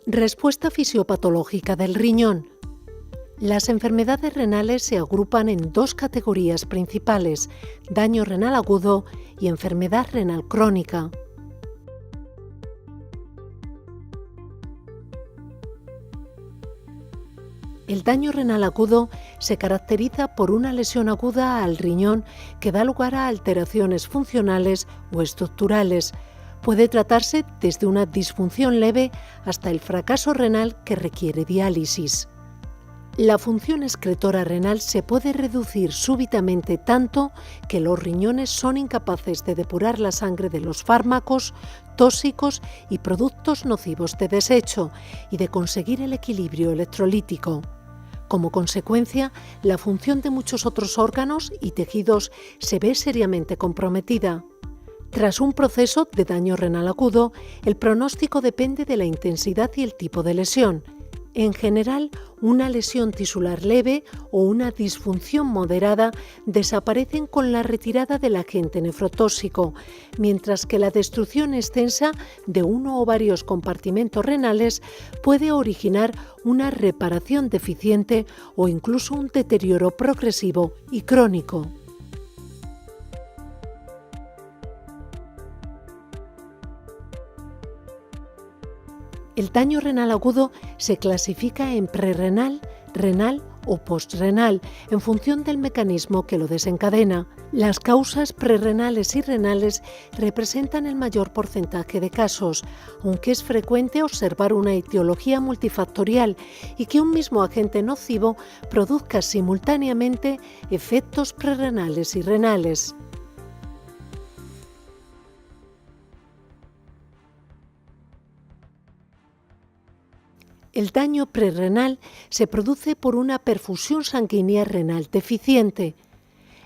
Respuesta fisiopatológica del riñón. Las enfermedades renales se agrupan en dos categorías principales: daño renal agudo y enfermedad renal crónica. El daño renal agudo se caracteriza por una lesión aguda al riñón que da lugar a alteraciones funcionales o estructurales. Puede tratarse desde una disfunción leve hasta el fracaso renal que requiere diálisis. La función excretora renal se puede reducir súbitamente tanto que los riñones son incapaces de depurar la sangre de los fármacos, tóxicos y productos nocivos de desecho y de conseguir el equilibrio electrolítico. Como consecuencia, la función de muchos otros órganos y tejidos se ve seriamente comprometida. Tras un proceso de daño renal agudo, el pronóstico depende de la intensidad y el tipo de lesión. En general, una lesión tisular leve o una disfunción moderada desaparecen con la retirada del agente nefrotóxico, mientras que la destrucción extensa de uno o varios compartimentos renales puede originar una reparación deficiente o incluso un deterioro progresivo y crónico. El daño renal agudo se clasifica en prerrenal, renal o postrenal, en función del mecanismo que lo desencadena. Las causas prerrenales y renales representan el mayor porcentaje de casos, aunque es frecuente observar una etiología multifactorial y que un mismo agente nocivo produzca simultáneamente efectos prerrenales y renales. El daño prerrenal se produce por una perfusión sanguínea renal deficiente.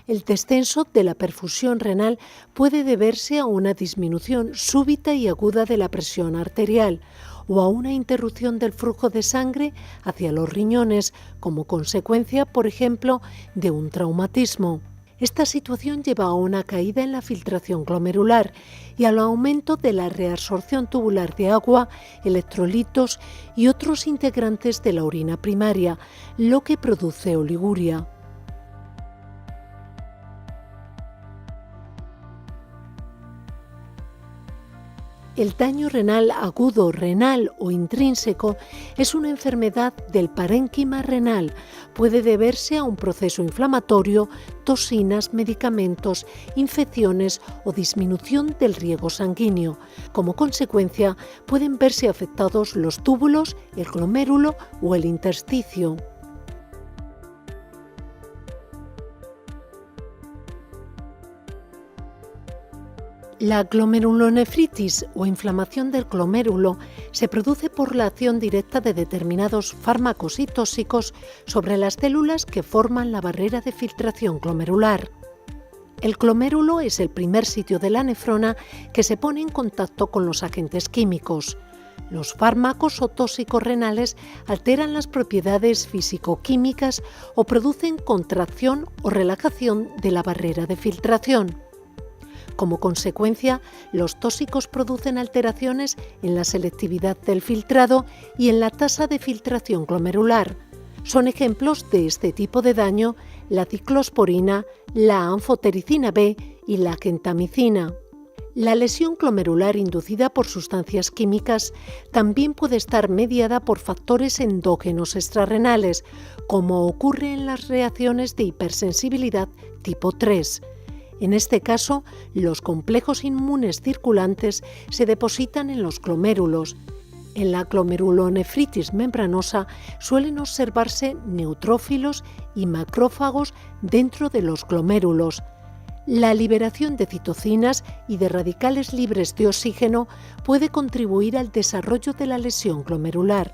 El descenso de la perfusión renal puede deberse a una disminución súbita y aguda de la presión arterial o a una interrupción del flujo de sangre hacia los riñones como consecuencia, por ejemplo, de un traumatismo. Esta situación lleva a una caída en la filtración glomerular y al aumento de la reabsorción tubular de agua, electrolitos y otros integrantes de la orina primaria, lo que produce oliguria. El daño renal agudo, renal o intrínseco es una enfermedad del parénquima renal. Puede deberse a un proceso inflamatorio, toxinas, medicamentos, infecciones o disminución del riego sanguíneo. Como consecuencia, pueden verse afectados los túbulos, el glomérulo o el intersticio. La glomerulonefritis o inflamación del glomérulo se produce por la acción directa de determinados fármacos y tóxicos sobre las células que forman la barrera de filtración glomerular. El glomérulo es el primer sitio de la nefrona que se pone en contacto con los agentes químicos. Los fármacos o tóxicos renales alteran las propiedades físico-químicas o producen contracción o relajación de la barrera de filtración. Como consecuencia, los tóxicos producen alteraciones en la selectividad del filtrado y en la tasa de filtración glomerular. Son ejemplos de este tipo de daño la ciclosporina, la anfotericina B y la gentamicina. La lesión glomerular inducida por sustancias químicas también puede estar mediada por factores endógenos extrarrenales, como ocurre en las reacciones de hipersensibilidad tipo 3. En este caso, los complejos inmunes circulantes se depositan en los glomérulos. En la glomerulonefritis membranosa suelen observarse neutrófilos y macrófagos dentro de los glomérulos. La liberación de citocinas y de radicales libres de oxígeno puede contribuir al desarrollo de la lesión glomerular.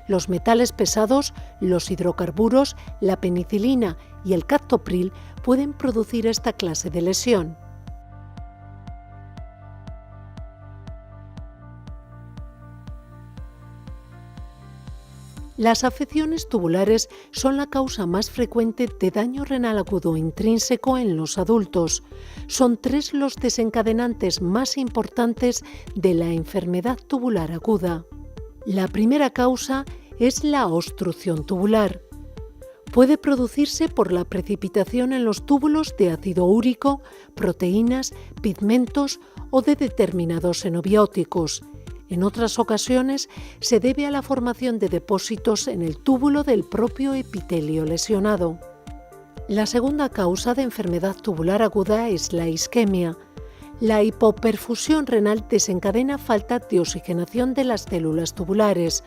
Los metales pesados, los hidrocarburos, la penicilina y el captopril pueden producir esta clase de lesión. Las afecciones tubulares son la causa más frecuente de daño renal agudo intrínseco en los adultos. Son 3 los desencadenantes más importantes de la enfermedad tubular aguda. La primera causa es la obstrucción tubular. Puede producirse por la precipitación en los túbulos de ácido úrico, proteínas, pigmentos o de determinados xenobióticos. En otras ocasiones se debe a la formación de depósitos en el túbulo del propio epitelio lesionado. La segunda causa de enfermedad tubular aguda es la isquemia. La hipoperfusión renal desencadena falta de oxigenación de las células tubulares,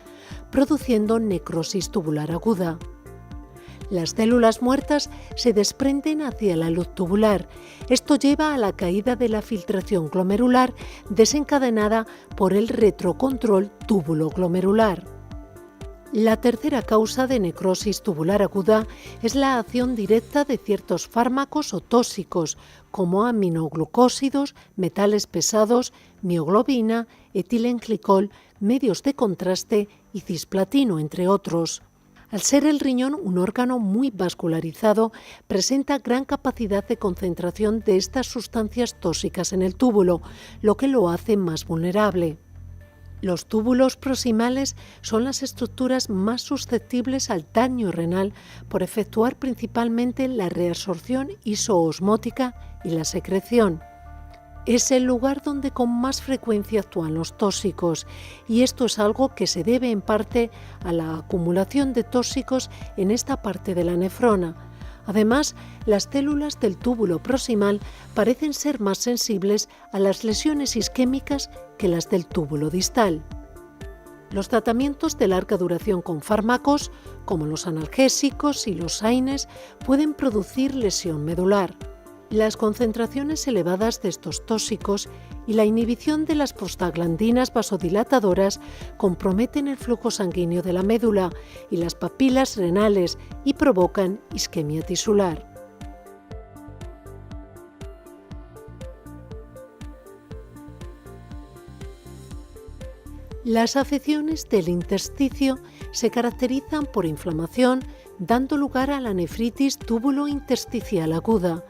produciendo necrosis tubular aguda. Las células muertas se desprenden hacia la luz tubular. Esto lleva a la caída de la filtración glomerular desencadenada por el retrocontrol túbulo-glomerular. La tercera causa de necrosis tubular aguda es la acción directa de ciertos fármacos o tóxicos, como aminoglucósidos, metales pesados, mioglobina, etilenglicol, medios de contraste y cisplatino, entre otros. Al ser el riñón un órgano muy vascularizado, presenta gran capacidad de concentración de estas sustancias tóxicas en el túbulo, lo que lo hace más vulnerable. Los túbulos proximales son las estructuras más susceptibles al daño renal por efectuar principalmente la reabsorción isoosmótica y la secreción. Es el lugar donde con más frecuencia actúan los tóxicos, y esto es algo que se debe en parte a la acumulación de tóxicos en esta parte de la nefrona. Además, las células del túbulo proximal parecen ser más sensibles a las lesiones isquémicas que las del túbulo distal. Los tratamientos de larga duración con fármacos, como los analgésicos y los AINES, pueden producir lesión medular. Las concentraciones elevadas de estos tóxicos y la inhibición de las prostaglandinas vasodilatadoras comprometen el flujo sanguíneo de la médula y las papilas renales y provocan isquemia tisular. Las afecciones del intersticio se caracterizan por inflamación, dando lugar a la nefritis túbulo-intersticial aguda.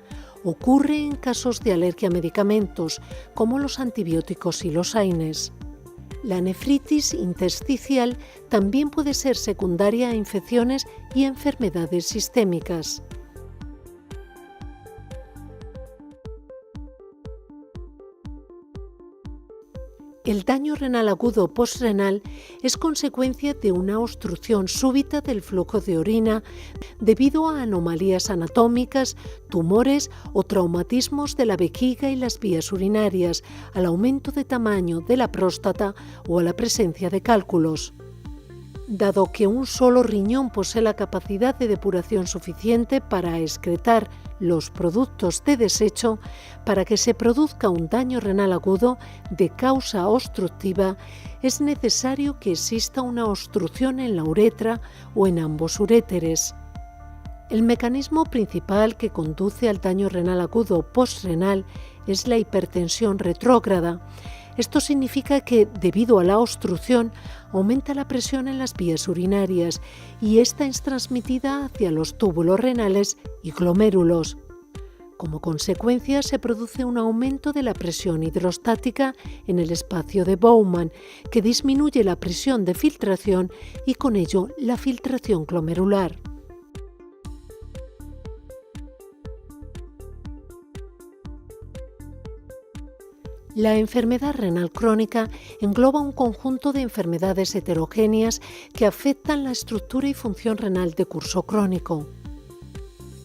Ocurre en casos de alergia a medicamentos, como los antibióticos y los AINES. La nefritis intersticial también puede ser secundaria a infecciones y enfermedades sistémicas. El daño renal agudo postrenal es consecuencia de una obstrucción súbita del flujo de orina debido a anomalías anatómicas, tumores o traumatismos de la vejiga y las vías urinarias, al aumento de tamaño de la próstata o a la presencia de cálculos. Dado que un solo riñón posee la capacidad de depuración suficiente para excretar los productos de desecho, para que se produzca un daño renal agudo de causa obstructiva, es necesario que exista una obstrucción en la uretra o en ambos uréteres. El mecanismo principal que conduce al daño renal agudo postrenal es la hipertensión retrógrada. Esto significa que, debido a la obstrucción, aumenta la presión en las vías urinarias y esta es transmitida hacia los túbulos renales y glomérulos. Como consecuencia, se produce un aumento de la presión hidrostática en el espacio de Bowman, que disminuye la presión de filtración y con ello la filtración glomerular. La enfermedad renal crónica engloba un conjunto de enfermedades heterogéneas que afectan la estructura y función renal de curso crónico.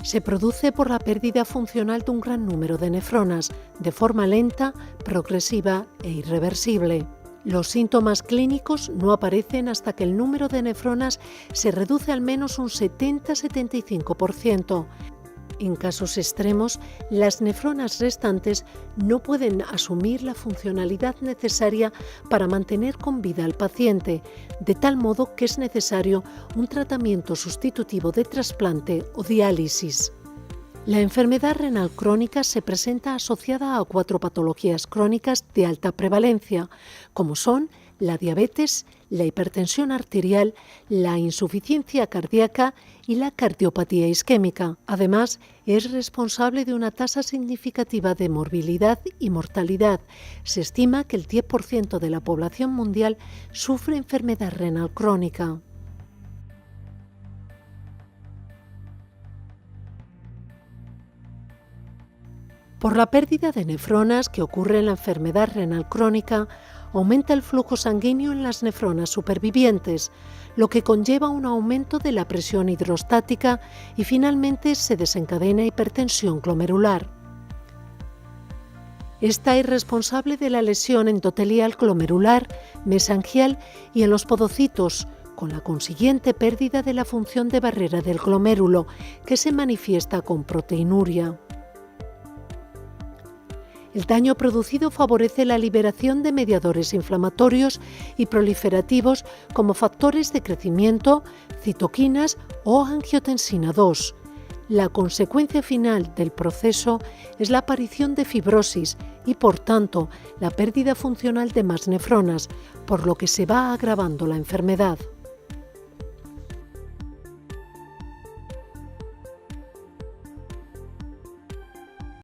Se produce por la pérdida funcional de un gran número de nefronas, de forma lenta, progresiva e irreversible. Los síntomas clínicos no aparecen hasta que el número de nefronas se reduce al menos un 70-75%. En casos extremos, las nefronas restantes no pueden asumir la funcionalidad necesaria para mantener con vida al paciente, de tal modo que es necesario un tratamiento sustitutivo de trasplante o diálisis. La enfermedad renal crónica se presenta asociada a 4 patologías crónicas de alta prevalencia, como son la diabetes, la hipertensión arterial, la insuficiencia cardíaca y la cardiopatía isquémica. Además, es responsable de una tasa significativa de morbilidad y mortalidad. Se estima que el 10% de la población mundial sufre enfermedad renal crónica. Por la pérdida de nefronas que ocurre en la enfermedad renal crónica, aumenta el flujo sanguíneo en las nefronas supervivientes, lo que conlleva un aumento de la presión hidrostática y finalmente se desencadena hipertensión glomerular. Esta es responsable de la lesión endotelial glomerular, mesangial y en los podocitos, con la consiguiente pérdida de la función de barrera del glomérulo, que se manifiesta con proteinuria. El daño producido favorece la liberación de mediadores inflamatorios y proliferativos como factores de crecimiento, citoquinas o angiotensina 2. La consecuencia final del proceso es la aparición de fibrosis y, por tanto, la pérdida funcional de más nefronas, por lo que se va agravando la enfermedad.